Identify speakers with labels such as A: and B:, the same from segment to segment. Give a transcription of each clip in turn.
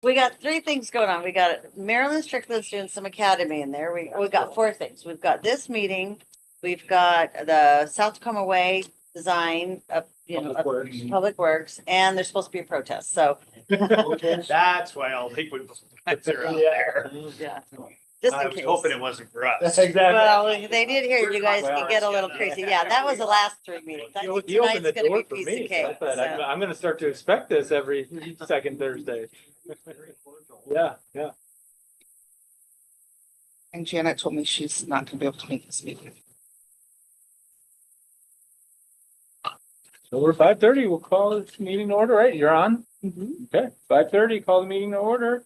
A: We got three things going on. We got Marilyn Strickland's doing some academy in there. We got four things. We've got this meeting. We've got the South Tacoma Way design of, Public Works, and there's supposed to be a protest. So
B: That's why all the liquids are out there.
A: yeah, just
B: I
A: in
B: was
A: case.
B: hoping it wasn't for us.
C: That's exactly.
A: Well, they did hear you guys
B: Well,
A: can get a little crazy. Yeah, that was the last three meetings. I think
C: You opened
A: tonight's
C: the
A: gonna
C: door
A: be
C: for
A: piece
C: me.
A: of cake.
C: So I said,
A: So.
C: I'm gonna start to expect this every second Thursday. Yeah, yeah.
D: And Janet told me she's not gonna be able to make this meeting.
C: So we're 5:30. We'll call this meeting to order, right? You're on? Okay, 5:30, call the meeting to order.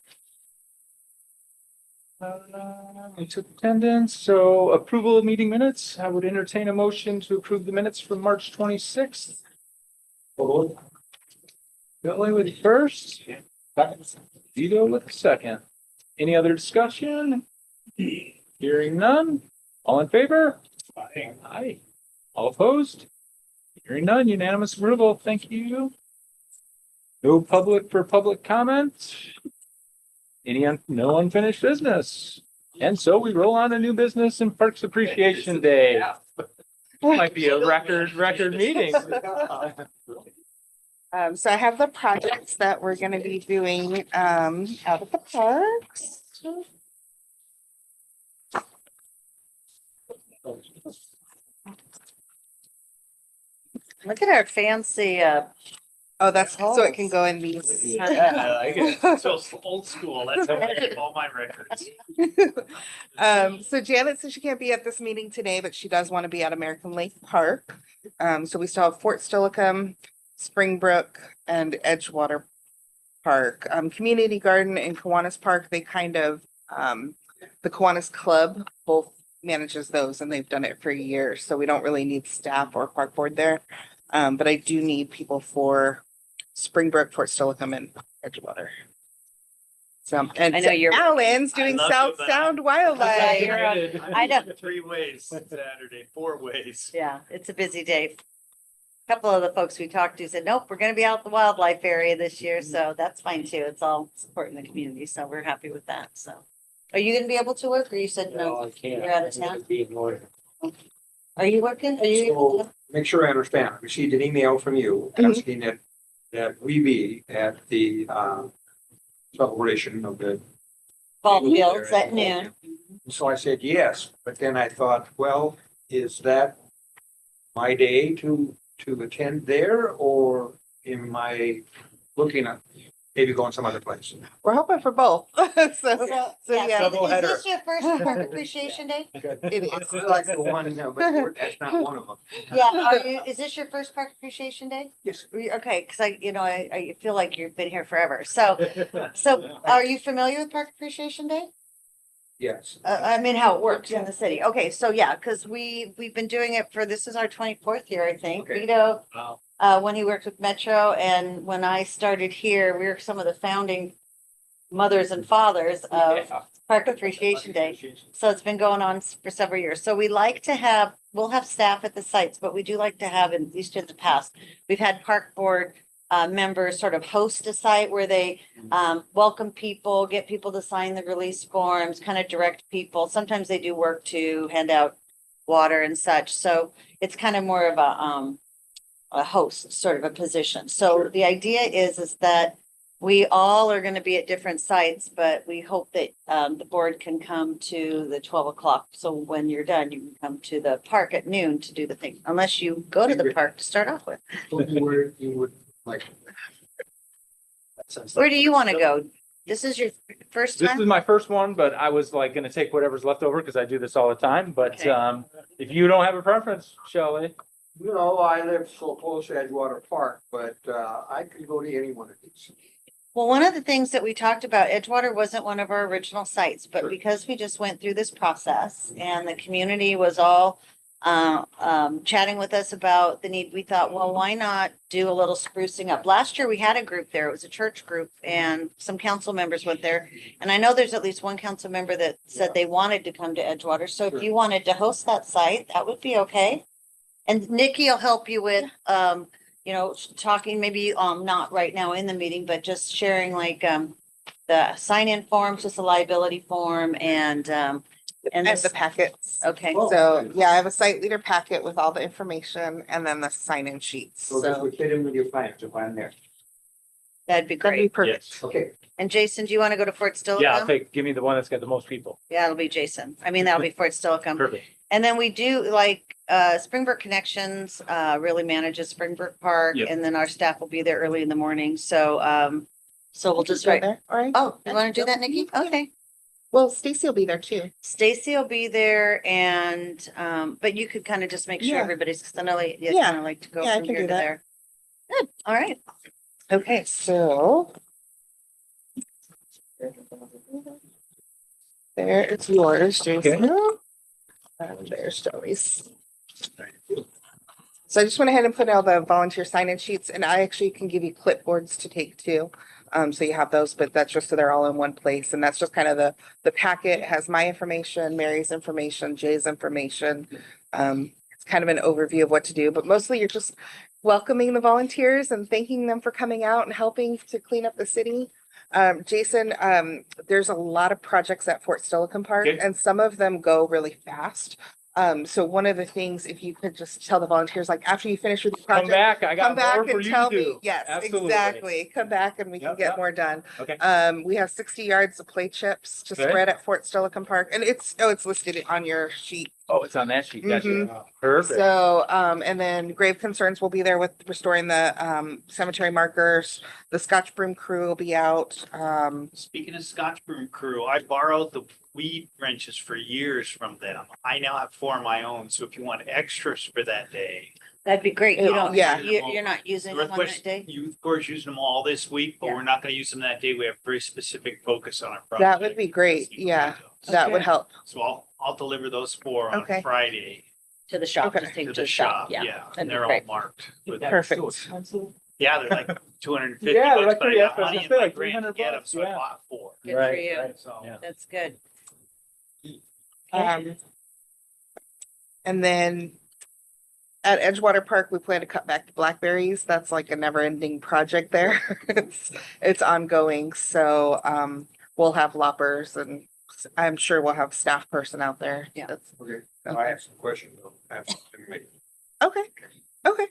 C: Into attendance, so approval of meeting minutes. I would entertain a motion to approve the minutes from March 26th. Billy with first, Vito with second. Any other discussion? Hearing none. All in favor? Aye. All opposed? Hearing none, unanimous approval. Thank you. No public for public comment. No unfinished business. And so we roll on to new business and Parks Appreciation Day. Might be a record meeting.
D: So I have the projects that we're gonna be doing out at the parks.
A: Look at our fancy,
D: Oh, that's so it can go in these.
B: Yeah, I like it. So old school. That's how I keep all my records.
D: So Janet says she can't be at this meeting today, but she does want to be at American Lake Park. So we still have Fort Steilacoom, Springbrook, and Edgewater Park. Community Garden and Kiwanis Park, they kind of, the Kiwanis Club both manages those, and they've done it for years, so we don't really need staff or park board there. But I do need people for Springbrook, Fort Steilacoom, and Edgewater. So, and
A: I know you're-
D: Alan's doing
B: love
D: South
B: you, but
D: Sound
A: Yeah,
D: Wildlife.
A: you're on- I know.
B: 3 ways Saturday, 4 ways.
A: yeah, it's a busy day. A couple of the folks we talked to said, nope, we're gonna be out in the wildlife area this year, so that's fine too. It's all supporting the community, so we're happy with that, so. Are you gonna be able to work, or you said no?
E: I can't.
A: You're out of town?
E: Be ignored.
A: Are you working? Are you able
E: So,
A: to?
E: make sure I understand, I received an email from you asking that we be at the, celebration of the.
A: Ball fields at noon.
E: So I said, yes, but then I thought, well, is that my day to attend there, or am I looking at maybe going some other place?
D: We're hoping for both. So yeah,
C: Double
A: Is
C: header.
A: this your first Park Appreciation Day?
D: it
E: It's
D: is.
E: like the one, no, but that's not one of them.
A: Yeah, is this your first Park Appreciation Day?
E: Yes.
A: Okay, because I feel like you've been here forever. So are you familiar with Park Appreciation Day?
E: Yes.
A: I mean, how it works in the city. Okay, so yeah, because we've been doing it this is our 24th year, I think.
E: Okay.
A: Vito,
C: Wow.
A: when he worked with Metro, and when I started here, we were some of the founding mothers and fathers of Park Appreciation Day. So it's been going on for several years. So we like to have, we'll have staff at the sites, but we do like to have, at least in the past, we've had park board members sort of host a site where they welcome people, get people to sign the release forms, kind of direct people. Sometimes they do work to hand out water and such. So it's kind of more of a host sort of a position. So the idea is that we all are going to be at different sites, but we hope that the board can come to the 12 o'clock. So when you're done, you can come to the park at noon to do the thing, unless you go to the park to start off with.
E: Where you would like.
A: Where do you want to go? This is your first
C: This is
A: time?
C: my first one, but I was like gonna take whatever's left over because I do this all the time. But
A: Okay.
C: if you don't have a preference, Shelley.
E: No, I live so close to Edgewater Park, but I could go to any one of these.
A: Well, one of the things that we talked about, Edgewater wasn't one of our original sites, but
E: Sure.
A: because we just went through this process and the community was all chatting with us about the need, we thought, well, why not do a little sprucing up? Last year, we had a group there. It was a church group, and some council members went there. And I know there's at least one council member that said they wanted to come to Edgewater. So if
E: Sure.
A: you wanted to host that site, that would be okay. And Nikki will help you with, talking maybe, not right now in the meeting, but just sharing like, the sign-in forms, just a liability form and
D: And
A: this,
D: the packets.
A: okay,
D: So, yeah, I have a site leader packet with all the information and then the sign-in sheets.
E: So this
D: So
E: would fit in with your plan, to plan there.
A: that'd be
D: that'd be
A: great.
D: perfect.
E: Okay.
A: And Jason, do you want to go to Fort
C: Yeah, I'll
A: Steilacoom?
C: give me the one that's got the most people.
A: Yeah, it'll be Jason. I mean, that'll be Fort Steilacoom.
C: Perfect.
A: And then we do like, Springbrook Connections, really manages Springbrook Park.
C: Yep.
A: And then our staff will be there early in the morning. So, so we'll just
D: Go
A: write.
D: there. All right.
A: Oh, you want to do that, Nikki? Okay.
D: Well, Stacy will be there too.
A: Stacy will be there and, but you could kind of just make sure
D: Yeah.
A: everybody's, because I know you
D: Yeah.
A: kind of like to go
D: Yeah, I
A: from
D: can
A: here
D: do
A: to
D: that.
A: there. Good, all right.
D: Okay, so. There is yours, Jason. And there's Joey's. So I just went ahead and put all the volunteer sign-in sheets, and I actually can give you clipboards to take too. So you have those, but that's just so they're all in one place, and that's just kind of the packet. It has my information, Mary's information, Jay's information. It's kind of an overview of what to do, but mostly you're just welcoming the volunteers and thanking them for coming out and helping to clean up the city. Jason, there's a lot of projects at Fort Steilacoom Park,
C: Okay.
D: and some of them go really fast. So one of the things, if you could just tell the volunteers, like after you finish with the
C: Come
D: project,
C: back. I
D: come
C: got
D: back
C: more for
D: and
C: you
D: tell
C: to
D: me.
C: do.
D: Yes,
C: Absolutely.
D: exactly. Come back and we can
C: Yep,
D: get
C: yep.
D: more done.
C: Okay.
D: We have 60 yards of play chips to
C: Okay.
D: spread at Fort Steilacoom Park, and it's listed on your sheet.
C: Oh, it's on that sheet. Gotcha.
D: Mhm.
C: Perfect.
D: So, and then Grave Concerns will be there with restoring the cemetery markers. The Scotch Broom crew will be out.
B: Speaking of Scotch Broom Crew, I borrowed the weed wrenches for years from them. I now have 4 of my own, so if you want extras for that day.
A: That'd be great. You don't,
D: Yeah.
A: you're not using them on that
B: Northwest,
A: day?
B: you of course using them all this week, but
A: Yeah.
B: we're not gonna use them that day. We have very specific focus on our project.
D: That would be great. Yeah, that would
A: Okay.
D: help.
B: So I'll deliver those 4 on
D: Okay.
B: Friday
A: To the shop,
D: Okay.
A: just take
B: to
A: to
B: the shop. Yeah,
A: that'd
B: and
A: be
B: they're all
A: great.
B: marked. with-
D: Perfect.
B: Yeah, they're like 250
C: Yeah, they're
B: bucks,
C: like
B: but I
C: pretty
B: got
C: expensive.
B: money in
C: They're
B: my
C: like
B: grant to
C: 300
B: get them,
C: bucks,
B: so I
C: yeah.
B: bought 4.
A: Good for
C: Right,
A: you.
C: right.
B: So
C: Yeah.
A: That's good.
D: And then at Edgewater Park, we plan to cut back the blackberries. That's like a never ending project there. It's ongoing. So, we'll have loppers and I'm sure we'll have staff person out there.
A: Yeah.
E: Okay. I have some questions though. I have something to make.
D: Okay, okay.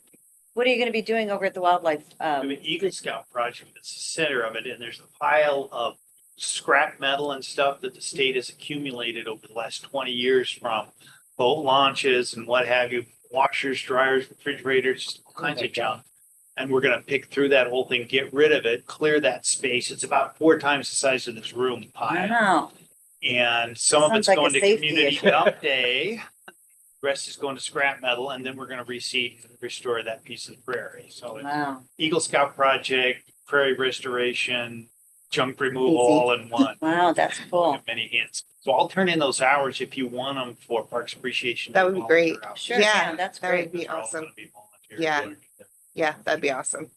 A: What are you gonna be doing over at the wildlife?
B: do an Eagle Scout project. It's the center of it, and there's a pile of scrap metal and stuff that the state has accumulated over the last 20 years from boat launches and what have you, washers, dryers, refrigerators, all kinds of junk. And we're gonna pick through that whole thing, get rid of it, clear that space. It's about 4 times the size of this room pile.
A: Wow.
B: And some of
A: Sounds
B: it's
A: like a
B: going to
A: safety
B: community
A: issue.
B: dump day. Rest is going to scrap metal, and then we're gonna reseed and restore that piece of the prairie. So it's
A: Wow.
B: Eagle Scout project, prairie restoration, junk removal,
D: Easy.
B: all in one.
A: Wow, that's cool.
B: Many hands. So I'll turn in those hours if you want them for Parks Appreciation.
D: That
B: Day
D: would be
B: volunteer
D: great.
B: hours.
A: Sure,
D: Yeah,
A: yeah, that's
D: that
A: great.
D: would be
B: They're all
D: awesome.
B: gonna be volunteer
D: Yeah.
B: work.
D: Yeah, that'd be awesome.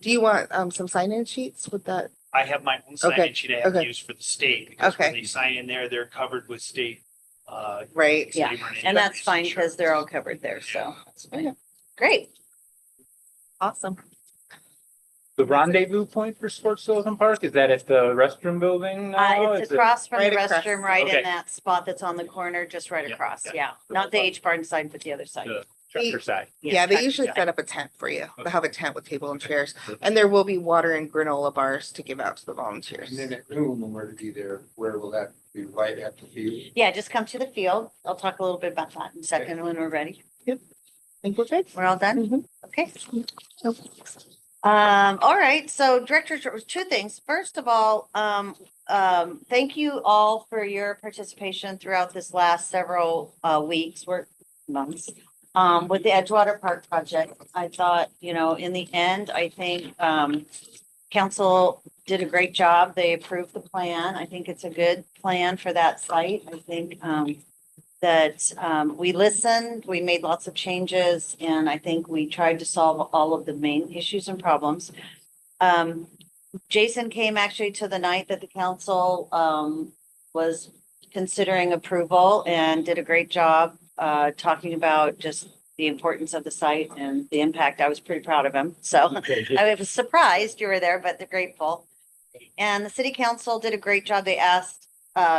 D: Do you want some sign-in sheets with that?
B: I have my own
D: Okay,
B: sign-in sheet I have to
D: okay.
B: use for the state, because when
D: Okay.
B: they sign in there, they're covered with state,
D: Right.
A: Yeah,
B: labor
A: And that's
B: industries
A: fine because they're all
B: insurance.
A: covered there, so. that's fine.
D: Okay.
A: Great.
D: Awesome.
C: The rendezvous point for Sports Silicon Park, is that at the restroom building now?
A: It's
C: Is it-
A: across from the
D: Right across.
A: restroom, right in
C: Okay.
A: that spot that's on the corner, just right
B: Yeah,
A: across.
B: yeah.
A: Yeah, not the H Barn side, but the other side.
C: The Tractor side.
D: Yeah, they
A: tractor
D: usually
A: side.
D: set up a tent for you. They'll have a tent with table and chairs. And there will be water and granola bars to give out to the volunteers.
E: And then at noon, when we're to be there, where will that be? Right at the field?
A: Yeah, just come to the field. I'll talk a little bit about that in a second when we're ready.
D: Think we're good?
A: We're all done?
D: Mhm.
A: Okay.
D: Nope.
A: All right, so Director, 2 things. First of all, thank you all for your participation throughout this last several weeks, months. With the Edgewater Park project, I thought, in the end, I think council did a great job. They approved the plan. I think it's a good plan for that site. I think that we listened, we made lots of changes, and I think we tried to solve all of the main issues and problems. Jason came actually to the night that the council was considering approval and did a great job talking about just the importance of the site and the impact. I was pretty proud of him. So I was surprised you were there, but they're grateful. And the city council did a great job. They asked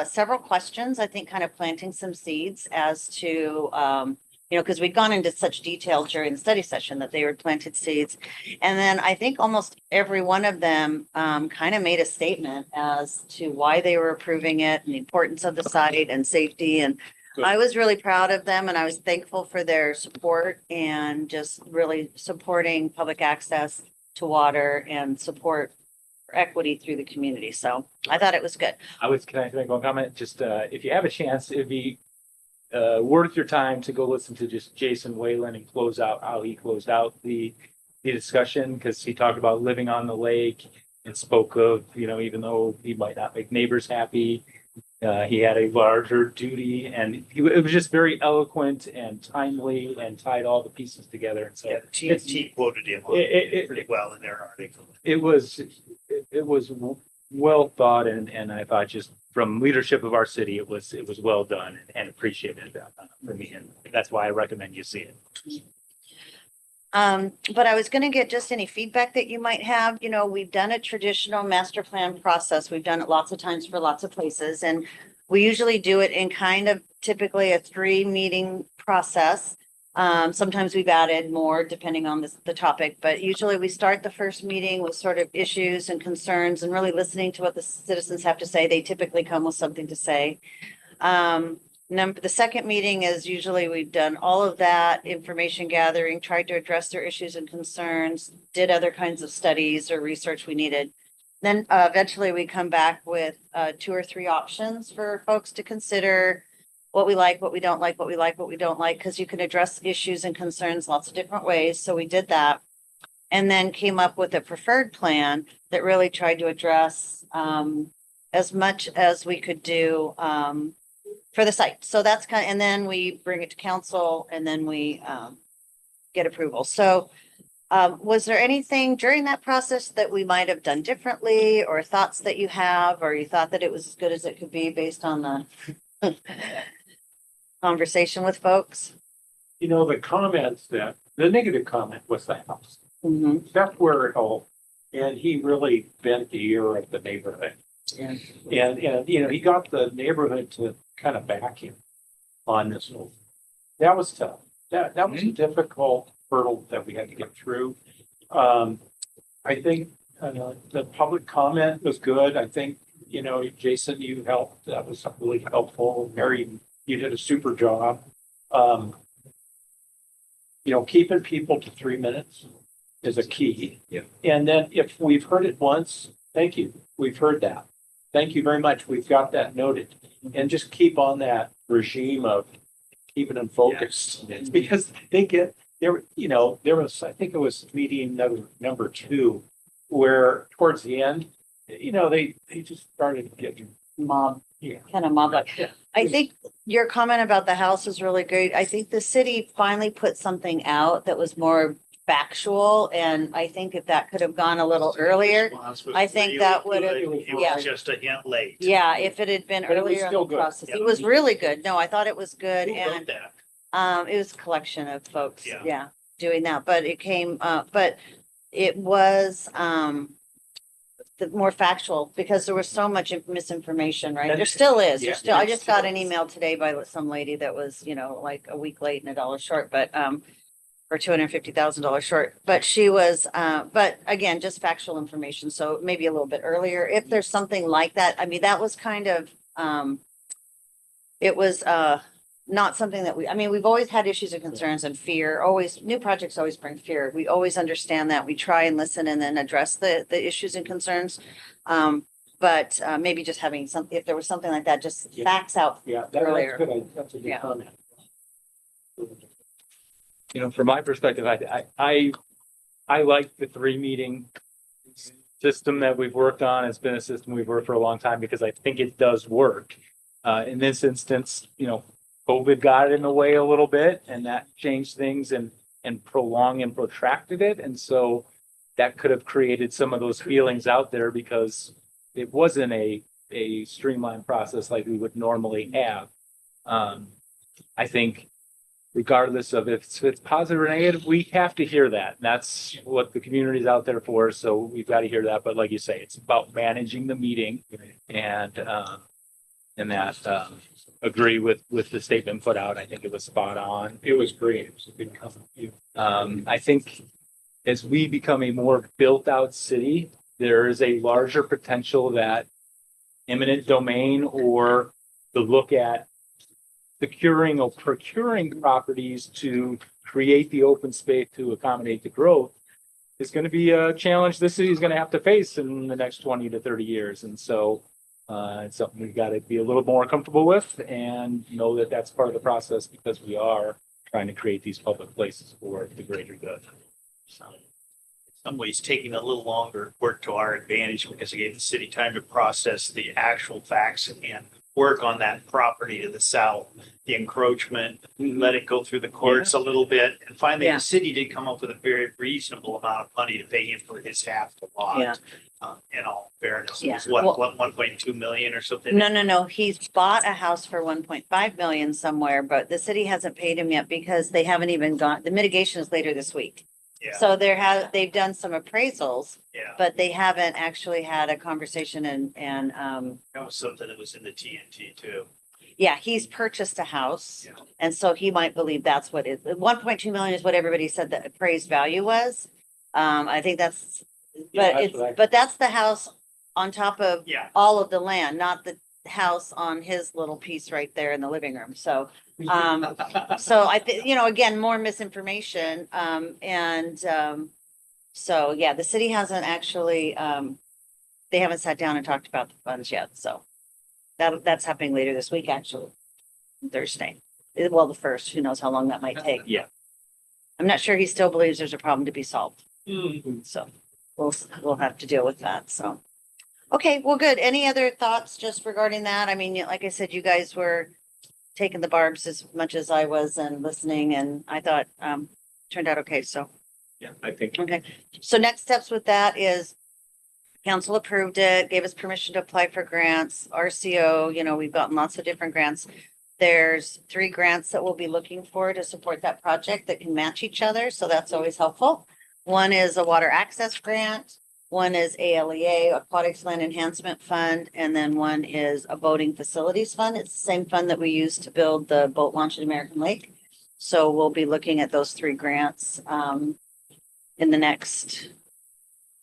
A: several questions, I think kind of planting some seeds as to, because we'd gone into such detail during the study session that they were planted seeds. And then I think almost every one of them kind of made a statement as to why they were approving it and the importance of the site and safety. And
C: Good.
A: I was really proud of them and I was thankful for their support and just really supporting public access to water and support for equity through the community. So I thought it was good.
C: Can I make one comment? Just, if you have a chance, it'd be worth your time to go listen to just Jason Whalen and close out how he closed out the discussion, because he talked about living on the lake and spoke of, even though he might not make neighbors happy, he had a larger duty, and it was just very eloquent and timely and tied all the pieces together. And so
B: Yeah, TNT quoted him on
C: it-
B: pretty well in their article.
C: it was well thought, and I thought just from leadership of our city, it was well done and appreciated for me, and that's why I recommend you see it.
A: But I was gonna get just any feedback that you might have. We've done a traditional master plan process. We've done it lots of times for lots of places, and we usually do it in kind of typically a 3-meeting process. Sometimes we've added more depending on the topic, but usually we start the first meeting with sort of issues and concerns and really listening to what the citizens have to say. They typically come with something to say. The second meeting is usually we've done all of that information gathering, tried to address their issues and concerns, did other kinds of studies or research we needed. Then eventually we come back with 2 or 3 options for folks to consider what we like, what we don't like, what we like, what we don't like, because you can address issues and concerns lots of different ways. So we did that. And then came up with a preferred plan that really tried to address as much as we could do for the site. So that's and then we bring it to council and then we get approval. So was there anything during that process that we might have done differently, or thoughts that you have, or you thought that it was as good as it could be based on the conversation with folks?
F: The comments the negative comment was the house.
A: Mhm.
F: That's where it all, and he really bent the ear of the neighborhood. And he got the neighborhood to kind of back him on this whole. That was tough. That was a difficult hurdle that we had to get through. I think the public comment was good. I think, Jason, you helped. That was really helpful. Mary, you did a super job. Keeping people to 3 minutes is a key.
E: Yeah.
F: And then if we've heard it once, thank you. We've heard that. Thank you very much. We've got that noted. And just keep on that regime of keeping them focused.
E: Yeah.
F: Because they get there, there was, I think it was meeting number 2, where towards the end, they just started getting
A: Mob,
F: Yeah.
A: kind of mob like.
F: Yeah.
A: I think your comment about the house is really great. I think the city finally put something out that was more factual, and I think if that could have gone a little earlier.
B: Response was
A: I think
B: really
A: that would have-
B: good. It
A: yeah.
B: was just a hint late.
A: Yeah, if it had been
F: But it was
A: earlier in
F: still
A: the
F: good.
A: process,
B: Yeah.
A: it was really good. No, I thought it was good,
B: Who wrote
A: and
B: that?
A: it was a collection of folks,
B: Yeah.
A: yeah, doing that, but it came, but it was the more factual, because there was so much misinformation, right? There still is,
B: Yeah,
A: there's still, I
B: there
A: just got
B: still
A: an
B: is.
A: email today by some lady that was, like a week late and $1 short, but or $250,000 short, but she was, but again, just factual information, so maybe a little bit earlier, if there's something like that. I mean, that was kind of, it was not something that we've always had issues and concerns and fear, always, new projects always bring fear. We always understand that. We try and listen and then address the issues and concerns. But maybe just having if there was something like that, just
F: Yeah.
A: facts out.
F: Yeah, that's
A: Earlier.
F: good. That's a good
A: Yeah.
F: comment.
C: From my perspective, I like the 3-meeting system that we've worked on. It's been a system we've worked for a long time because I think it does work. In this instance, COVID got in the way a little bit, and that changed things and prolonged and protracted it. And so that could have created some of those feelings out there because it wasn't a streamlined process like we would normally have. I think regardless of if it's positive or negative, we have to hear that. And that's what the community's out there for. So we've got to hear that. But like you say, it's about managing the meeting and that agree with the statement put out. I think it was spot on.
F: It was great. It was a good company.
C: I think as we become a more built out city, there is a larger potential that eminent domain or the look at securing or procuring properties to create the open space to accommodate the growth is going to be a challenge this city is going to have to face in the next 20 to 30 years. And so it's something we've got to be a little more comfortable with and know that that's part of the process because we are trying to create these public places for the greater good. So.
B: In some ways taking a little longer work to our advantage because it gave the city time to process the actual facts and work on that property to the south, the encroachment, let it go through the courts a little bit. And finally,
A: Yeah.
B: the city did come up with a very reasonable amount of money to pay him for his half the lot.
A: Yeah.
B: In all fairness, it
A: Yeah.
B: was
A: Well-
B: what, 1.2 million or something?
A: No. He's bought a house for 1.5 million somewhere, but the city hasn't paid him yet because they haven't even gone, the mitigation is later this week.
B: Yeah,
A: So they've done some appraisals,
B: yeah.
A: but they haven't actually had a conversation and,
B: That was something that was in the TNT too.
A: yeah, he's purchased a house.
B: Yeah.
A: And so he might believe that's what it, 1.2 million is what everybody said the appraised value was. I think that's, but
F: that's what I-
A: but that's the house on top of
B: Yeah.
A: all of the land, not the house on his little piece right there in the living room. So, so I think, again, more misinformation. So yeah, the city hasn't actually, they haven't sat down and talked about the funds yet. So that's happening later this week, actually, Thursday. Well, the first, who knows how long that might take.
C: Yeah.
A: I'm not sure he still believes there's a problem to be solved.
F: Mm.
A: So we'll have to deal with that. So. Okay, well, good. Any other thoughts just regarding that? I mean, like I said, you guys were taking the barbs as much as I was and listening, and I thought turned out okay. So,
C: Yeah, I think
A: okay. So next steps with that is council approved it, gave us permission to apply for grants, RCO, we've gotten lots of different grants. There's 3 grants that we'll be looking for to support that project that can match each other. So that's always helpful. One is a water access grant. One is ALEA, Aquatics Land Enhancement Fund, and then one is a boating facilities fund. It's the same fund that we used to build the boat launch at American Lake. So we'll be looking at those 3 grants in the next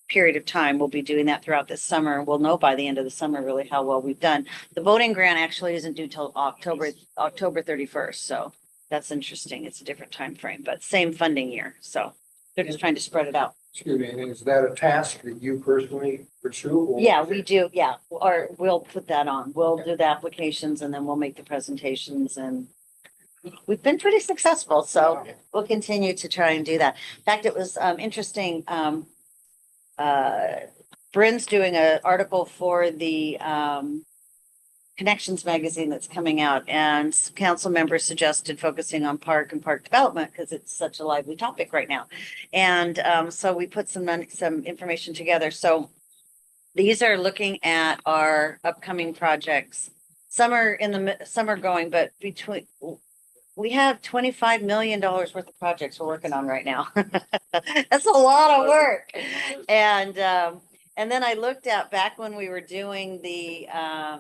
A: period of time. We'll be doing that throughout this summer. We'll know by the end of the summer really how well we've done. The boating grant actually isn't due till October 31st. So that's interesting. It's a different time frame, but same funding year. So they're just trying to spread it out.
E: Excuse me, and is that a task that you personally pursue? or-
A: Yeah, we do. Yeah. Or we'll put that on. We'll do the applications and then we'll make the presentations and we've been pretty successful. So we'll continue to try and do that. In fact, it was interesting. Bryn's doing an article for the Connections magazine that's coming out, and council members suggested focusing on park and park development because it's such a lively topic right now. And so we put some information together. So these are looking at our upcoming projects. Some are some are going, but we have $25 million worth of projects we're working on right now. That's a lot of work. And then I looked at back when we were doing the, I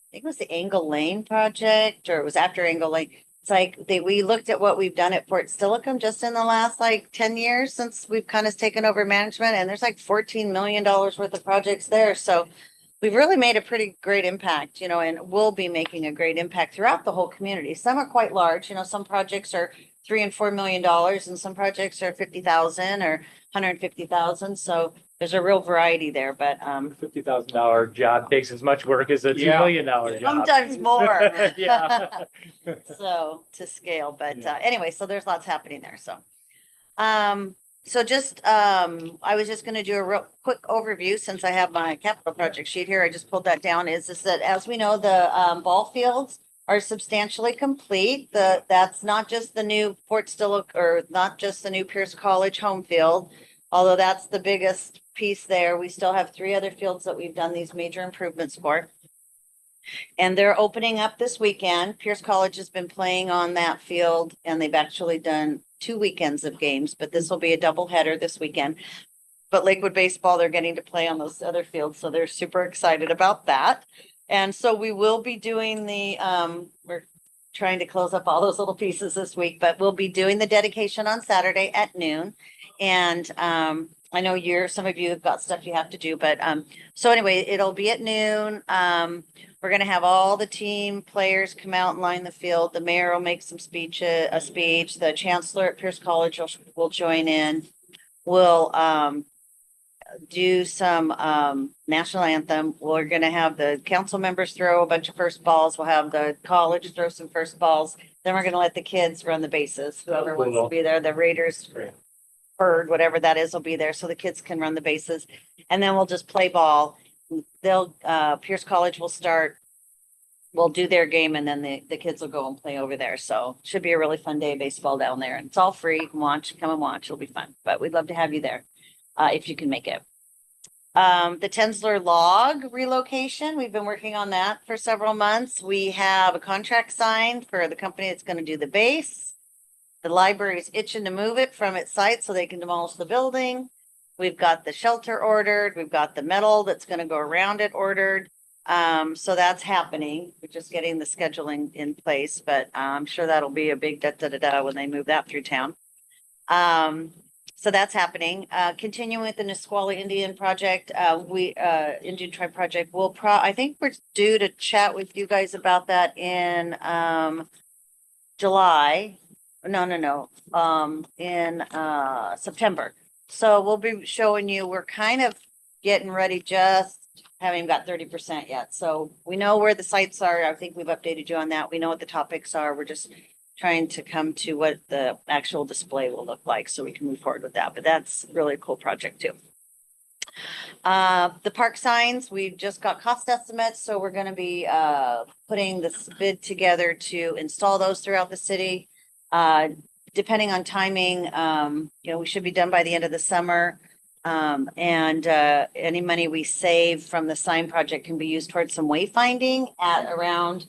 A: think it was the Angle Lane project, or it was after Angle Lane. It's like we looked at what we've done at Fort Steilacoom just in the last 10 years since we've kind of taken over management, and there's $14 million worth of projects there. So we've really made a pretty great impact, and we'll be making a great impact throughout the whole community. Some are quite large, some projects are $3 and $4 million, and some projects are 50,000 or 150,000. So there's a real variety there, but
C: $50,000 job takes as much work as a $2
F: Yeah.
C: million job.
A: sometimes more.
C: Yeah.
A: So to scale, but anyway, so there's lots happening there. So, so just I was just going to do a real quick overview since I have my capital project sheet here. I just pulled that down. Is that as we know, the ball fields are substantially complete. That's not just the new Fort Steilacoom, or not just the new Pierce College home field, although that's the biggest piece there. We still have 3 other fields that we've done these major improvements for. And they're opening up this weekend. Pierce College has been playing on that field and they've actually done 2 weekends of games, but this will be a doubleheader this weekend. But Lakewood Baseball, they're getting to play on those other fields, so they're super excited about that. And so we will be doing we're trying to close up all those little pieces this week, but we'll be doing the dedication on Saturday at noon. And I know some of you have got stuff you have to do, but so anyway, it'll be at noon. We're gonna have all the team players come out and line the field. The mayor will make a speech. The chancellor at Pierce College will join in. We'll do some national anthem. We're gonna have the council members throw a bunch of first balls. We'll have the college throw some first balls. Then we're gonna let the kids run the bases. Whoever wants to be there, the Raiders, Bird, whatever that is, will be there so the kids can run the bases. And then we'll just play ball. Pierce College will start. We'll do their game and then the kids will go and play over there. So should be a really fun day of baseball down there. And it's all free. You can come and watch. It'll be fun. But we'd love to have you there if you can make it. The Tensler log relocation, we've been working on that for several months. We have a contract signed for the company that's going to do the base. The library is itching to move it from its site so they can demolish the building. We've got the shelter ordered. We've got the metal that's going to go around it ordered. So that's happening. We're just getting the scheduling in place, but I'm sure that'll be a big da-da-da-da when they move that through town. So that's happening. Continuing with the Nisqually Indian project, Indian Tribe project, I think we're due to chat with you guys about that in July. No. In September. So we'll be showing you, we're kind of getting ready, just haven't even got 30% yet. So we know where the sites are. I think we've updated you on that. We know what the topics are. We're just trying to come to what the actual display will look like so we can move forward with that. But that's really a cool project too. The park signs, we've just got cost estimates. So we're going to be putting this bid together to install those throughout the city. Depending on timing, we should be done by the end of the summer. Any money we save from the sign project can be used towards some wayfinding at around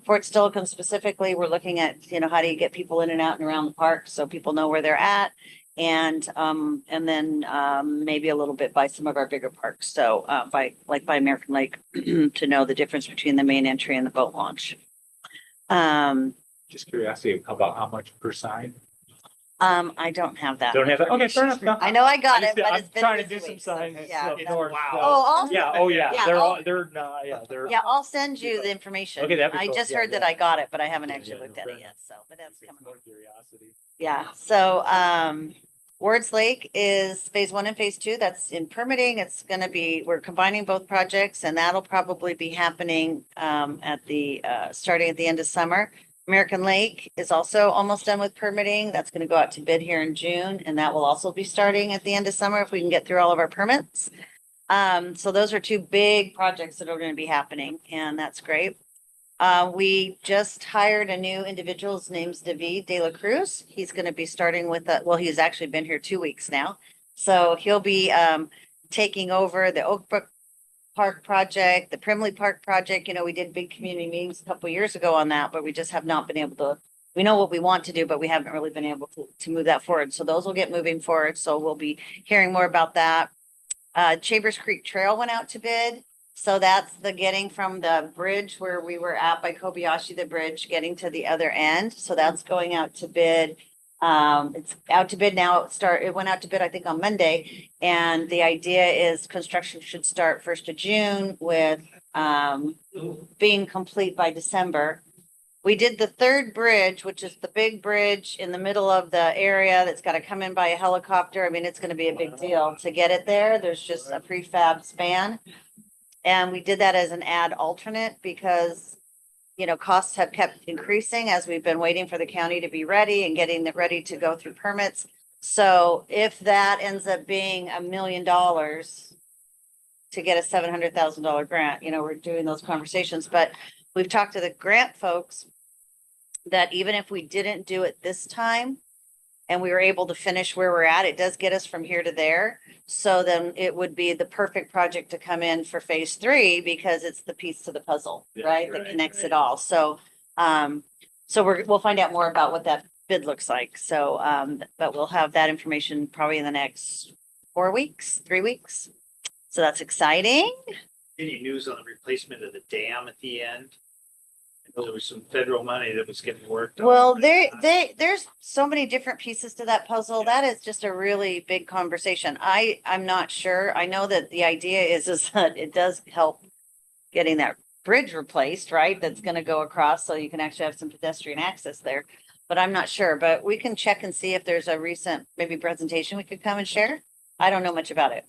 A: Fort Steilacoom specifically. We're looking at, how do you get people in and out and around the park so people know where they're at, and then maybe a little bit by some of our bigger parks. So by American Lake to know the difference between the main entry and the boat launch.
F: Just curiosity about how much per sign?
A: I don't have that.
F: Don't have it? Okay, fair enough. No.
A: I know I got it,
F: I'm
A: but it's been
F: trying to
A: this
F: do
A: week,
F: some
A: so,
F: signs.
A: yeah.
F: North,
A: Oh,
F: Yeah, oh, yeah.
A: Yeah,
F: They're.
A: Yeah, I'll send you the information.
F: Okay, that'd be
A: I
F: cool.
A: just
F: Yeah,
A: heard that
F: yeah.
A: I got it, but I haven't
F: Yeah,
A: actually
F: yeah,
A: looked
F: no
A: at it
F: problem.
A: yet, so, but that's coming.
F: More curiosity.
A: Yeah, so Wards Lake is phase 1 and phase 2. That's in permitting. We're combining both projects, and that'll probably be happening starting at the end of summer. American Lake is also almost done with permitting. That's going to go out to bid here in June, and that will also be starting at the end of summer if we can get through all of our permits. So those are 2 big projects that are going to be happening, and that's great. We just hired a new individual. His name's David De La Cruz. He's going to be starting with he's actually been here 2 weeks now. So he'll be taking over the Oak Brook Park project, the Primley Park project. We did big community meetings a couple years ago on that, but we just have not been able to. We know what we want to do, but we haven't really been able to move that forward. So those will get moving forward. So we'll be hearing more about that. Chambers Creek Trail went out to bid. So that's the getting from the bridge where we were at by Kobayashi, the bridge, getting to the other end. So that's going out to bid. It's out to bid now. It went out to bid, I think, on Monday. And the idea is construction should start 1st of June with being complete by December. We did the 3rd bridge, which is the big bridge in the middle of the area that's got to come in by a helicopter. I mean, it's going to be a big deal to get it there. There's just a prefab span. And we did that as an ad alternate because, costs have kept increasing as we've been waiting for the county to be ready and getting it ready to go through permits. So if that ends up being $1 million to get a $700,000 grant, we're doing those conversations, but we've talked to the grant folks that even if we didn't do it this time, and we were able to finish where we're at. It does get us from here to there. So then it would be the perfect project to come in for phase 3 because it's the piece to the puzzle,
B: Yeah,
A: right? That
B: right,
A: connects it
B: right.
A: all. So, we'll find out more about what that bid looks like. So, but we'll have that information probably in the next 4 weeks, 3 weeks. So that's exciting.
B: Any news on the replacement of the dam at the end? I know there was some federal money that was getting worked on.
A: Well, there's so many different pieces to that puzzle. That is just a really big conversation. I'm not sure. I know that the idea is that it does help getting that bridge replaced, right? That's gonna go across so you can actually have some pedestrian access there. But I'm not sure, but we can check and see if there's a recent maybe presentation we could come and share. I don't know much about it.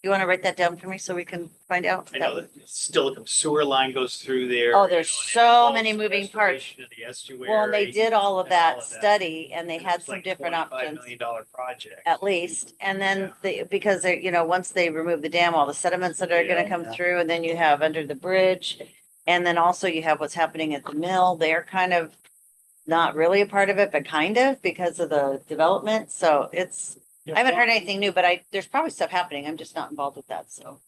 A: You want to write that down for me so we can find out?
B: I know that Stillicum sewer line goes through there.
A: Oh,
B: you
A: there's
B: know, and it
A: so
B: involves
A: many
B: some
A: moving parts.
B: restoration of the estuary.
A: Well, and they did all of
B: and all
A: that
B: of that.
A: study and they
B: It
A: had
B: was
A: some
B: like
A: different
B: $25
A: options.
B: million project.
A: At least, and
B: Yeah.
A: then because they, once they remove the dam, all the sediments that are gonna
B: Yeah.
A: come through, and then you have under the bridge. And then also you have what's happening at the mill, they're kind of not really a part of it, but kind of because of the development, so I haven't heard anything new, but there's probably stuff happening, I'm just not involved with that, so.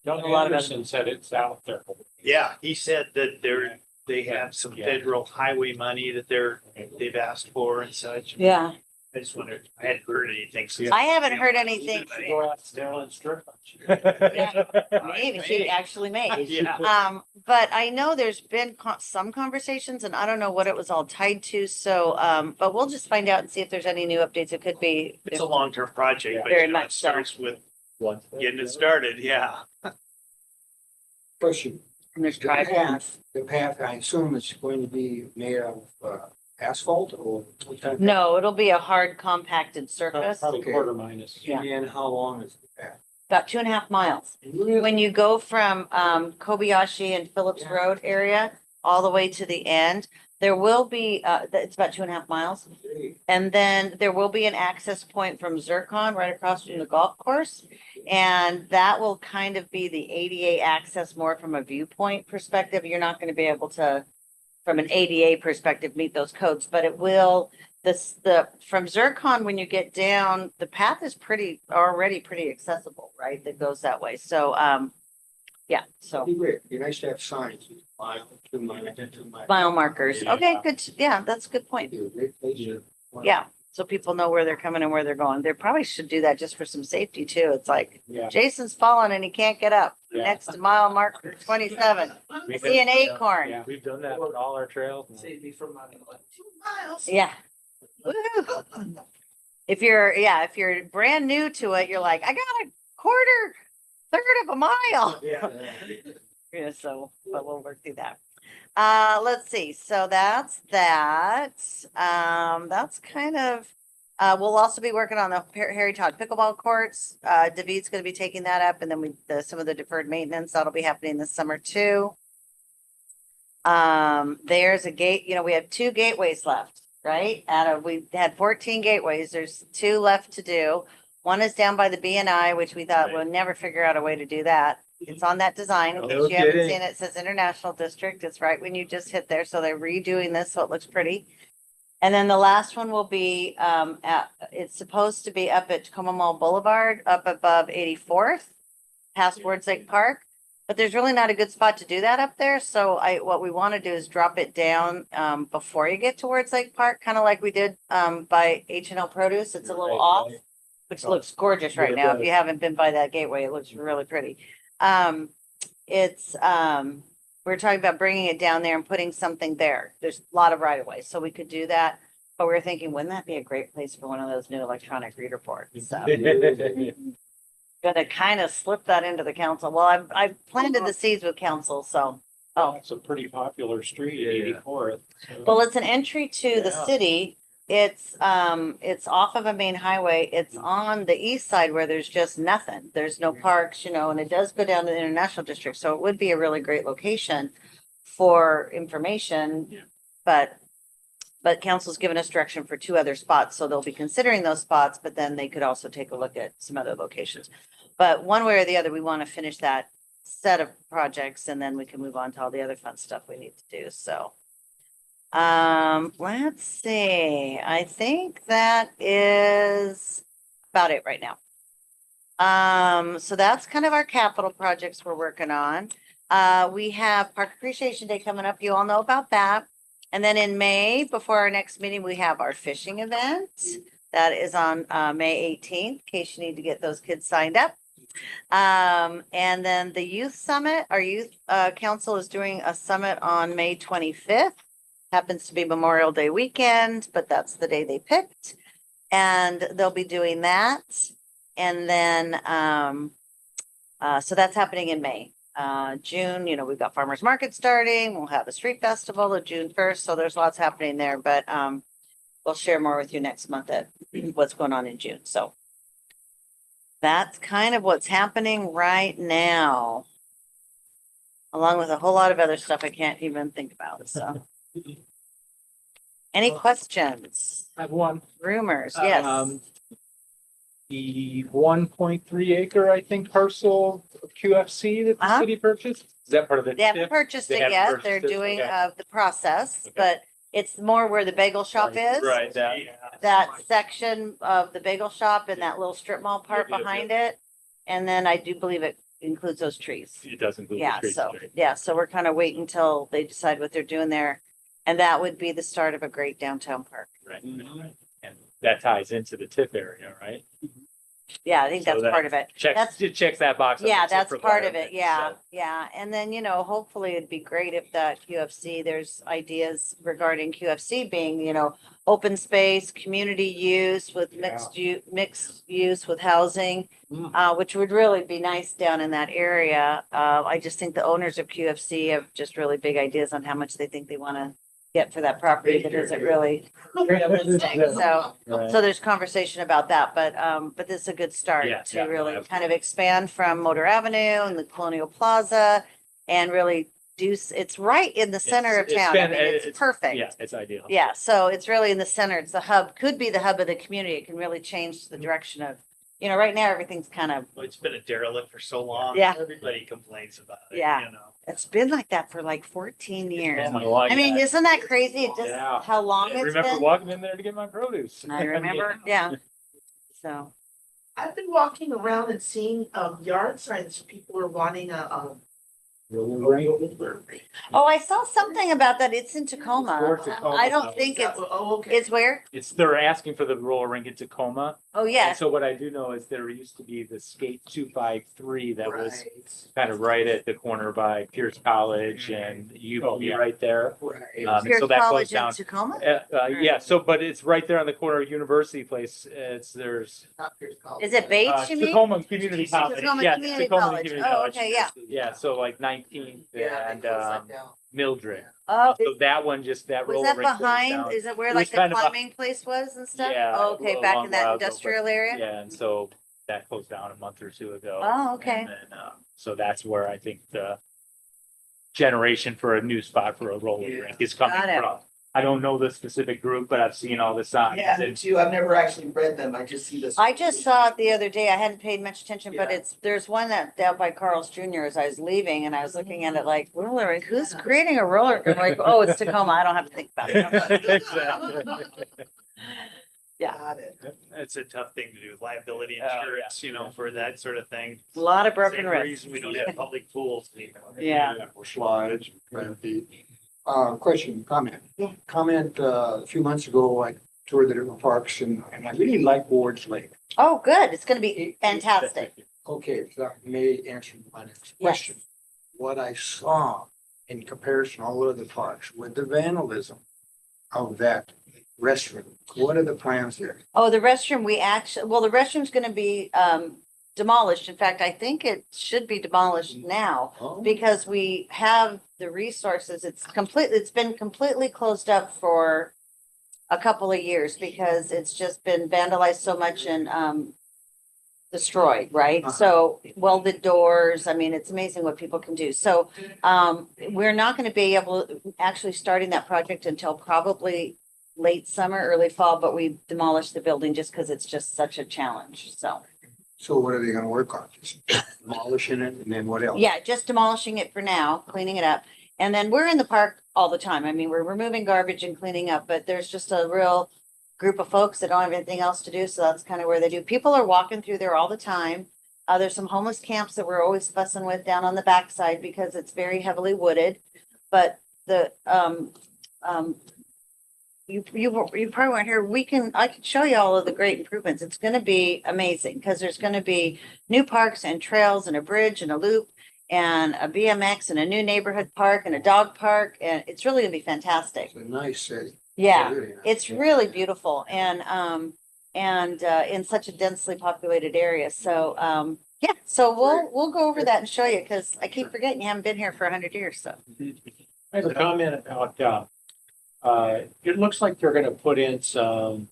F: John
A: A lot of
F: Anderson said it's out there.
B: Yeah, he said that they have some
F: Yeah.
B: federal highway money that they've asked for and such.
A: Yeah,
B: I just wondered, I hadn't heard anything. since-
A: I haven't heard anything.
F: Go out there and strip.
A: Maybe she actually may.
B: Yeah.
A: But I know there's been some conversations and I don't know what it was all tied to, so, but we'll just find out and see if there's any new updates. It could be.
B: It's a long-term project, but
A: Very
B: you know,
A: much
B: it
A: so.
B: starts with getting it started, yeah.
E: Question,
A: And there's
E: the path, I assume it's going to be made of asphalt or? what kind of-
A: No, it'll be a hard compacted surface,
F: Probably quarter minus.
A: Yeah.
E: And how long is the path?
A: about 2.5 miles. When you go from Kobayashi and Phillips Road area all the way to the end, there will be, it's about 2.5 miles. And then there will be an access point from Zircon right across from the golf course. And that will kind of be the ADA access more from a viewpoint perspective. You're not going to be able to, from an ADA perspective, meet those codes, but it will, from Zircon, when you get down, the path is already pretty accessible, right? That goes that way. So, yeah, so
E: That'd be great. It'd be nice to have signs, mile, 2 mile, 2 mile.
A: mile markers.
F: Yeah.
A: Okay, good. Yeah, that's a good point.
E: It'd be a great place to-
A: Yeah, so people know where they're coming and where they're going. They probably should do that just for some safety too. It's like
F: Yeah.
A: Jason's fallen and he can't get up.
F: Yeah.
A: Next to mile marker 27. See an acorn.
F: Yeah, we've done that on all our trails.
A: Yeah. Woo-hoo. If you're brand new to it, you're like, I got a third of a mile. Yeah, so, but we'll work through that. Let's see. So that's that. That's kind of, we'll also be working on the Harry Todd pickleball courts. David's going to be taking that up, and then some of the deferred maintenance that'll be happening this summer too. There's a gate, we have 2 gateways left, right? We had 14 gateways. There's 2 left to do. One is down by the BNI, which we thought we'll never figure out a way to do that. It's on that design. In
C: No
A: case you haven't
C: kidding.
A: seen it, it says International District. It's right when you just hit there. So they're redoing this, so it looks pretty. And then the last one will be, it's supposed to be up at Tacoma Mall Boulevard, up above 84th, past Wards Lake Park. But there's really not a good spot to do that up there. So what we want to do is drop it down before you get towards Lake Park, kind of like we did by H&L Produce. It's a little off, which looks gorgeous right now. If you haven't been by that gateway, it looks really pretty. We're talking about bringing it down there and putting something there. There's a lot of right of way, so we could do that. But we were thinking, wouldn't that be a great place for one of those new electronic reader boards? So gonna kind of slip that into the council. Well, I've planted the seeds with council, so. Oh,
F: It's a pretty popular street,
C: Yeah.
F: 84th. so-
A: well, it's an entry to the
F: Yeah.
A: city. It's off of a main highway. It's on the east side where there's just nothing. There's no parks, and it does go down to the International District. So it would be a really great location for information.
B: Yeah.
A: But council's given us direction for 2 other spots, so they'll be considering those spots, but then they could also take a look at some other locations. But one way or the other, we want to finish that set of projects and then we can move on to all the other fun stuff we need to do. So Let's see. I think that is about it right now. So that's kind of our capital projects we're working on. We have Park Appreciation Day coming up. You all know about that. And then in May, before our next meeting, we have our fishing event. That is on May 18th, in case you need to get those kids signed up. And then the youth summit, our youth council is doing a summit on May 25th. Happens to be Memorial Day weekend, but that's the day they picked. And they'll be doing that. And then, so that's happening in May. June, we've got farmers market starting. We'll have a street festival of June 1st. So there's lots happening there, but we'll share more with you next month at what's going on in June. So that's kind of what's happening right now, along with a whole lot of other stuff I can't even think about. So any questions,
C: I have one.
A: rumors? Yes.
C: The 1.3 acre, I think, parcel of QFC that the
A: Uh-huh.
C: city purchased. Is that part of the
A: They haven't
C: TIF?
A: purchased
C: They
A: it
C: haven't
A: yet.
C: purchased
A: They're
C: it?
A: doing
C: Okay.
A: the process,
C: Okay.
A: but it's more where the bagel shop is.
C: Right,
A: That section of the bagel shop and that little strip mall part
C: Yep, yep,
A: behind it. And then I do believe it includes those trees.
C: it does include the
A: Yeah,
C: streets,
A: so,
C: right?
A: yeah, so we're kind of waiting until they decide what they're doing there. And that would be the start of a great downtown park.
C: Right. And that ties into the TIF area, right?
A: Yeah, I think
C: So
A: that's
C: that
A: part of it. That's-
C: it checks that box. on
A: Yeah,
C: the TIF
A: that's part of it.
C: requirement,
A: Yeah,
C: so.
A: yeah. And then, hopefully it'd be great if that QFC, there's ideas regarding QFC being, open space, community use with mixed use with housing, which would really be nice down in that area. I just think the owners of QFC have just really big ideas on how much they think they want to get for that property that isn't really realistic. So,
C: Right.
A: so there's conversation about that, but this is a good start
C: Yeah,
A: to
C: yeah,
A: really
C: absolutely.
A: kind of expand from Motor Avenue and the Colonial Plaza and really it's right in the center of
C: It's
A: town. I
C: been-
A: mean, it's perfect.
C: Yeah, it's ideal.
A: Yeah, so it's really in the center. It's the hub, could be the hub of the community. It can really change the direction of, right now, everything's kind of,
B: It's been a derelict for so long.
A: Yeah.
B: Everybody complains about it.
A: Yeah. it's been like that for like 14 years. I mean, isn't that crazy? Just
C: Yeah.
A: how long
C: I
A: it's
C: remember
A: been?
C: walking in there to get my produce.
A: I remember, yeah. So,
G: I've been walking around and seeing yard signs. People are wanting a
A: oh, I saw something about that. It's in Tacoma.
C: Towards Tacoma.
A: I don't think
G: Oh, okay.
A: it's where?
C: They're asking for the roller rink in Tacoma.
A: Oh,
C: And
A: yes.
C: so what I do know is there used to be the Skate 253 that was
G: Right.
C: kind of right at the corner by Pierce College and UB
E: yeah.
C: right there.
E: Right.
A: Pierce
C: So that
A: College
C: closed
A: in
C: down.
A: Tacoma?
C: Yeah, but it's right there on the corner of University Place. There's
G: Not Pierce College.
A: Is it Bates, you mean?
C: Tacoma Community College.
A: Tacoma
C: Yeah,
A: Community
C: Tacoma
A: College.
C: Community
A: Oh,
C: College.
A: okay, yeah.
C: Yeah, so like 19th
G: Yeah,
C: and
G: they closed that down.
C: Mildred.
A: Oh,
C: So that one, just that
A: was
C: roller
A: that
C: rink closed
A: behind,
C: down.
A: is it where
C: It
A: like
C: was
A: the
C: kind of a-
A: climbing place was and stuff?
C: Yeah,
A: Oh, okay,
C: a
A: back
C: long
A: in that
C: while ago,
A: industrial
C: but-
A: area?
C: Yeah, and so that closed down a month or two ago.
A: Oh, okay.
C: And then, so that's where I think the generation for a new spot for a roller rink is coming
A: Got it.
C: from. I don't know the specific group, but I've seen all the signs.
G: Yeah, me
C: and-
G: too. I've never actually read them. I just see this.
A: I just saw it the other day. I hadn't paid much attention, but
G: Yeah.
A: there's one that down by Carl's Jr. as I was leaving and I was looking at it like, roller rink, who's creating a roller? I'm like, oh, it's Tacoma. I don't have to think about it.
C: Exactly.
A: Yeah.
G: Got it.
B: It's a tough thing to do, liability
C: Oh, yeah.
B: insurance, for that sort of thing.
A: A lot of broken
B: Same
A: wrists.
B: reason we don't have public pools.
A: Yeah.
E: Or slides, question, comment.
A: Yeah.
E: Comment, a few months ago, I toured the different parks and I really like Ward's Lake.
A: Oh, good. It's gonna be fantastic.
E: Okay, so that may answer my next question. What I saw in comparison to all other parks with the vandalism of that restroom, what are the plans there?
A: Oh, the restroom, the restroom's gonna be demolished. In fact, I think it should be demolished now.
E: Oh,
A: Because we have the resources, it's been completely closed up for a couple of years because it's just been vandalized so much and destroyed, right?
E: Uh-huh.
A: So welded doors, I mean, it's amazing what people can do. So we're not gonna be able, actually starting that project until probably late summer, early fall, but we demolished the building just because it's just such a challenge, so.
E: so what are they gonna work on? Just demolishing it and then what else?
A: Yeah, just demolishing it for now, cleaning it up. And then we're in the park all the time. I mean, we're removing garbage and cleaning up, but there's just a real group of folks that don't have anything else to do. So that's kind of where they do. People are walking through there all the time. There's some homeless camps that we're always fussing with down on the backside because it's very heavily wooded. But the, you probably weren't here. I can show you all of the great improvements. It's going to be amazing because there's going to be new parks and trails and a bridge and a loop and a BMX and a new neighborhood park and a dog park. And it's really going to be fantastic.
E: It's a nice city.
A: Yeah,
E: Really nice.
A: it's really beautiful and in such a densely populated area. So, yeah, so we'll go over that and show you because I keep forgetting you haven't been here for 100 years. So,
F: I have a comment about, it looks like they're gonna put in some,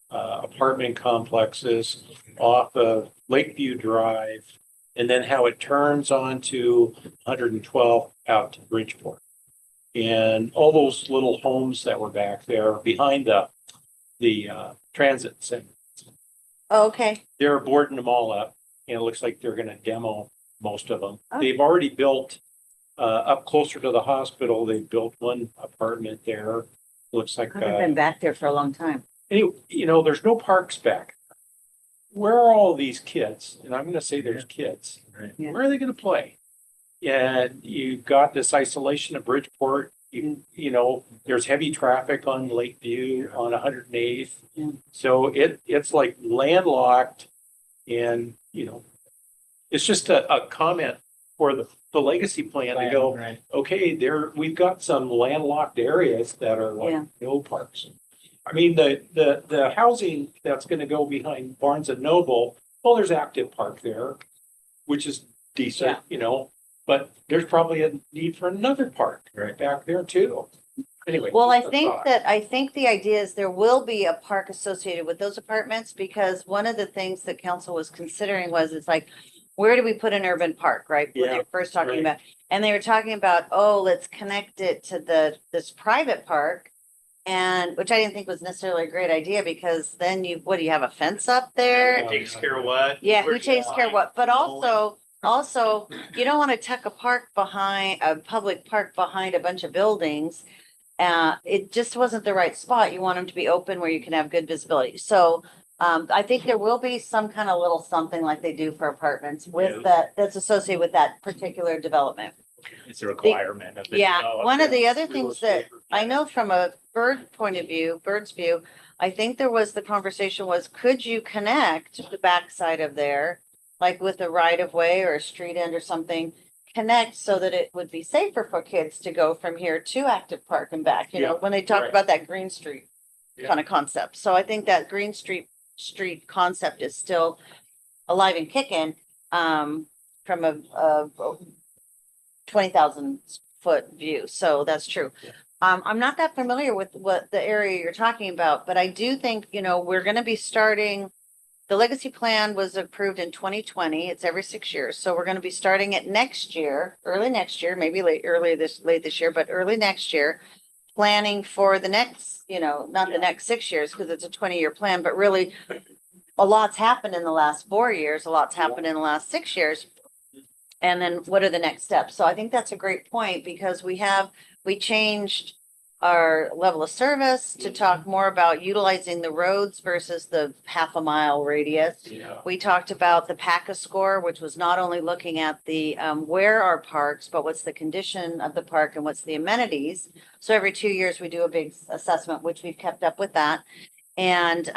F: apartment complexes off of Lakeview Drive. And then how it turns onto 112 out to Bridgeport. And all those little homes that were back there behind the transit center,
A: okay.
F: they're boarding them all up. And it looks like they're gonna demo most of them.
A: Oh.
F: They've already built, up closer to the hospital, they built one apartment there. Looks like,
A: I haven't been back there for a long time.
F: anyway, there's no parks back. Where are all these kids? And I'm gonna say there's kids.
C: Right.
A: Yeah.
F: Where are they gonna play? And you've got this isolation of Bridgeport. There's heavy traffic on Lakeview on 108th.
A: Yeah.
F: So it's like landlocked and, it's just a comment for the legacy plan to go,
C: Right.
F: okay, we've got some landlocked areas that are
A: Yeah.
F: like no parks. I mean, the housing that's gonna go behind Barnes and Noble, well, there's Active Park there, which is decent, but there's probably a need for another park
C: Right.
F: back there too. Anyway.
A: Well, I
F: just a
A: think
F: thought.
A: the idea is there will be a park associated with those apartments because one of the things that council was considering was it's like, where do we put an urban park, right? When they
F: Yeah,
A: were first talking
F: right.
A: about, and they were talking about, let's connect it to this private park. And which I didn't think was necessarily a great idea because then what do you have a fence up there?
B: Who takes care of what?
A: Yeah, who
B: Where's the
A: takes care of
B: line?
A: what? But also, you don't want to tuck a public park behind a bunch of buildings. It just wasn't the right spot. You want them to be open where you can have good visibility. So, I think there will be some kind of little something like they do for apartments with that's associated with that particular development.
C: It's a requirement of the.
A: Yeah, one of the other
F: Real
A: things that
F: estate.
A: I know from a bird's view, I think there was the conversation was, could you connect the backside of there, like with a right of way or a street end or something, connect so that it would be safer for kids to go from here to Active Park and back,
F: Yeah,
A: when they talked
F: right.
A: about that Green Street
F: Yeah.
A: kind of concept. So I think that Green Street concept is still alive and kicking, from a 20,000 foot view. So that's true.
F: Yeah.
A: I'm not that familiar with what the area you're talking about, but I do think, we're going to be starting. The legacy plan was approved in 2020. It's every 6 years. So we're going to be starting it next year, early next year, maybe late this year, but early next year, planning for the next, not the next 6 years because it's a 20-year plan, but really a lot's happened in the last 4 years. A lot's happened in the last 6 years. And then what are the next steps? So I think that's a great point because we changed our level of service to talk more about utilizing the roads versus the half a mile radius.
F: Yeah.
A: We talked about the PACA score, which was not only looking at the where are parks, but what's the condition of the park and what's the amenities. So every 2 years we do a big assessment, which we've kept up with that. And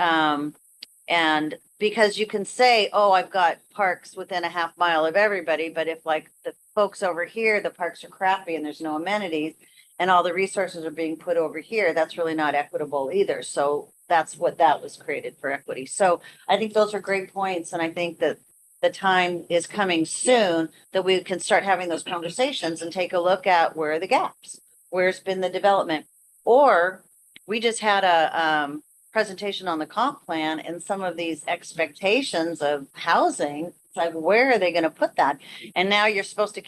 A: because you can say, I've got parks within a half mile of everybody, but if like the folks over here, the parks are crappy and there's no amenities and all the resources are being put over here, that's really not equitable either. So that's what that was created for equity. So I think those are great points. And I think that the time is coming soon that we can start having those conversations and take a look at where are the gaps, where's been the development, or we just had a, presentation on the comp plan and some of these expectations of housing It's like, where are they gonna put that? And now you're supposed to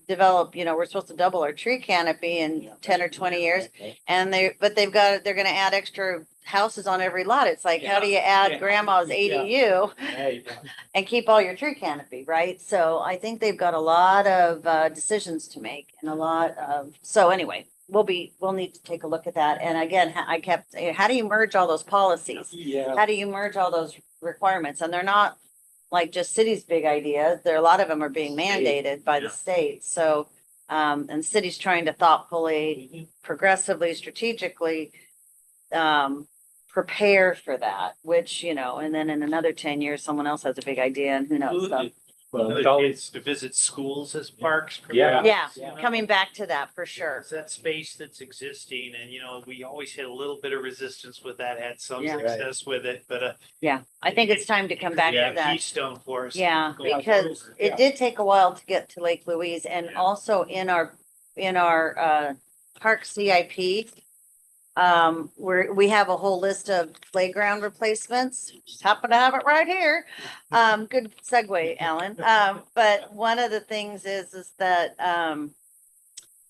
A: develop, we're supposed to double our tree canopy in 10 or 20 years. And they're gonna add extra houses on every lot. It's like, how do you add grandma's ADU and keep all your tree canopy, right? So I think they've got a lot of decisions to make and a lot of, so anyway, we'll need to take a look at that. And again, I kept saying, how do you merge all those policies?
F: Yeah.
A: How do you merge all those requirements? And they're not like just cities' big ideas. A lot of them are being mandated by the state. So, and cities trying to thoughtfully, progressively, strategically, prepare for that, which, and then in another 10 years, someone else has a big idea and who knows. So,
B: Kids to visit schools as parks.
F: Yeah.
A: yeah, coming back to that for sure.
B: It's that space that's existing and, we always hit a little bit of resistance with that, had some
A: Yeah.
B: success with it, but,
A: Yeah, I think it's time to come back to that.
B: Keystone for us.
A: Yeah,
B: going
A: because
B: forward.
A: it did take a while to get to Lake Louise and also in our park CIP. We have a whole list of playground replacements. Just happen to have it right here. Good segue, Alan. But one of the things is that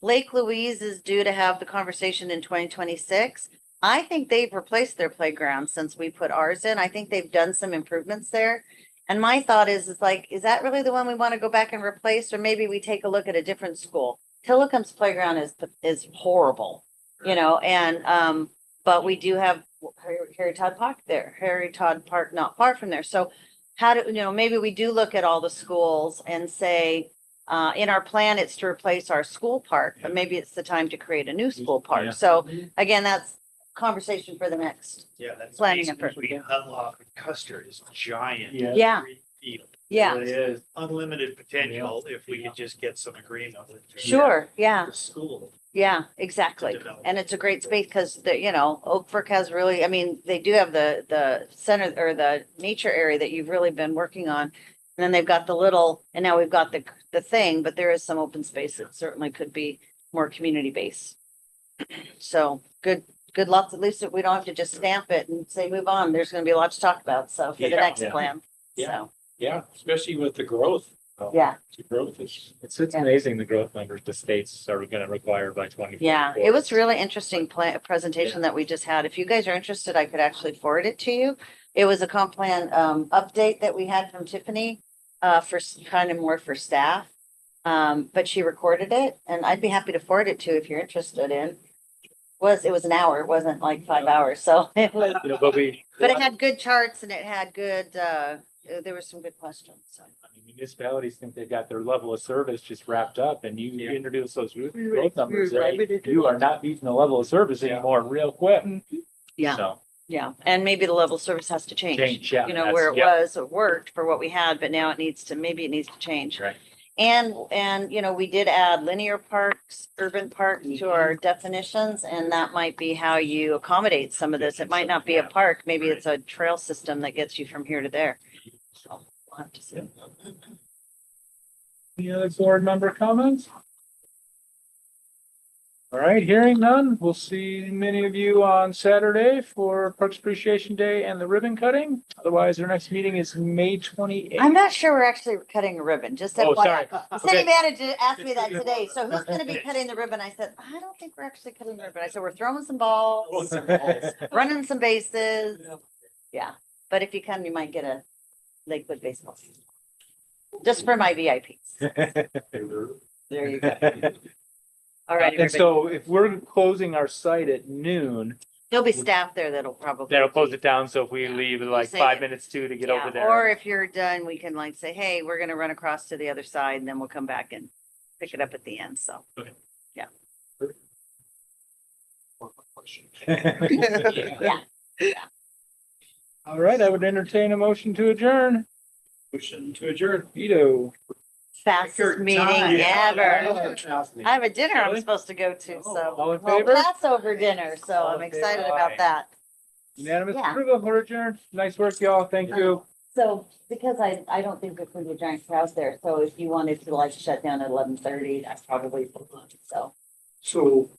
A: Lake Louise is due to have the conversation in 2026. I think they've replaced their playground since we put ours in. I think they've done some improvements there. And my thought is that really the one we want to go back and replace? Or maybe we take a look at a different school. Tillicum's playground is horrible, but we do have Harry Todd Park there, Harry Todd Park not far from there. So maybe we do look at all the schools and say, in our plan, it's to replace our school park, but maybe it's the time to create a new school park.
F: Yeah.
A: So again, that's conversation for the next.
B: Yeah, that's
A: Planning
B: basically Hunlock and Custer is giant.
F: Yeah.
A: Yeah.
B: Field.
A: Yeah,
F: It is.
B: Unlimited potential if we could just get some agreement with.
A: sure. Yeah.
B: The school.
A: Yeah, exactly.
B: To develop.
A: And it's a great space because Oak Brook has really, they do have the center or the nature area that you've really been working on. And then they've got and now we've got the thing, but there is some open space that certainly could be more community based. So good lots, at least we don't have to just stamp it and say, move on. There's going to be a lot to talk about. So for the
F: Yeah,
A: next
F: yeah.
A: plan.
F: Yeah.
A: So,
F: Yeah, especially with the growth.
A: yeah.
F: The growth is.
C: It's
A: Yeah.
C: amazing the growth numbers the states are gonna require by 2024.
A: Yeah, it was really interesting presentation that we just had. If you guys are interested, I could actually forward it to you. It was a comp plan update that we had from Tiffany for kind of more for staff. But she recorded it and I'd be happy to forward it to you if you're interested in. It was an hour, it wasn't like 5 hours, so it was, but it had good charts and it had good, there were some good questions, so.
C: Municipalities think they've got their level of service just wrapped up and you
B: Yeah.
C: introduce those growth numbers,
A: right, we did.
C: you are not meeting the level of service anymore real quick.
A: Yeah.
C: So,
A: Yeah, and maybe the level of service has to change.
C: yeah.
A: Where it
C: that's-
A: it worked for what we had, but now maybe it needs to change.
C: Right.
A: And, we did add linear parks, urban parks to our definitions, and that might be how you accommodate some of this. It might not be a park, maybe it's a trail system that gets you from here to there. So we'll have to see.
C: Any other board member comments? All right, hearing none, we'll see many of you on Saturday for Parks Appreciation Day and the ribbon cutting. Otherwise, our next meeting is May 28th.
A: I'm not sure we're actually cutting a ribbon, just
C: Oh,
A: FYI.
C: sorry.
A: The city manager asked me that today, so who's gonna be cutting the ribbon? I said, I don't think we're actually cutting the ribbon. I said, we're throwing some balls, running some bases. Yeah, but if you come, you might get a Lakewood baseball. Just for my VIPs. There you go. All right.
C: And
A: everybody.
C: so if we're closing our site at noon,
A: There'll be staff there that'll probably.
C: that'll close it down. So if we leave at like
A: Say
C: 5
A: it.
C: minutes to get
A: Yeah,
C: over there.
A: or if you're done, we can like say, hey, we're gonna run across to the other side and then we'll come back and pick it up at the end, so. Yeah.
C: All right, I would entertain a motion to adjourn.
F: Motion to adjourn.
C: Vito.
A: Fastest meeting ever. I have a dinner I'm supposed to go to, so.
C: All in
A: Well,
C: favor?
A: Passover dinner, so
C: All
A: I'm
C: in favor?
A: excited about that.
C: Unanimous
A: Yeah.
C: approval, we're adjourned. Nice work, y'all. Thank you.
A: So, because I don't think there's gonna be a giant crowd there, so if you wanted to like shut down at 11:30, that's probably, so.
F: So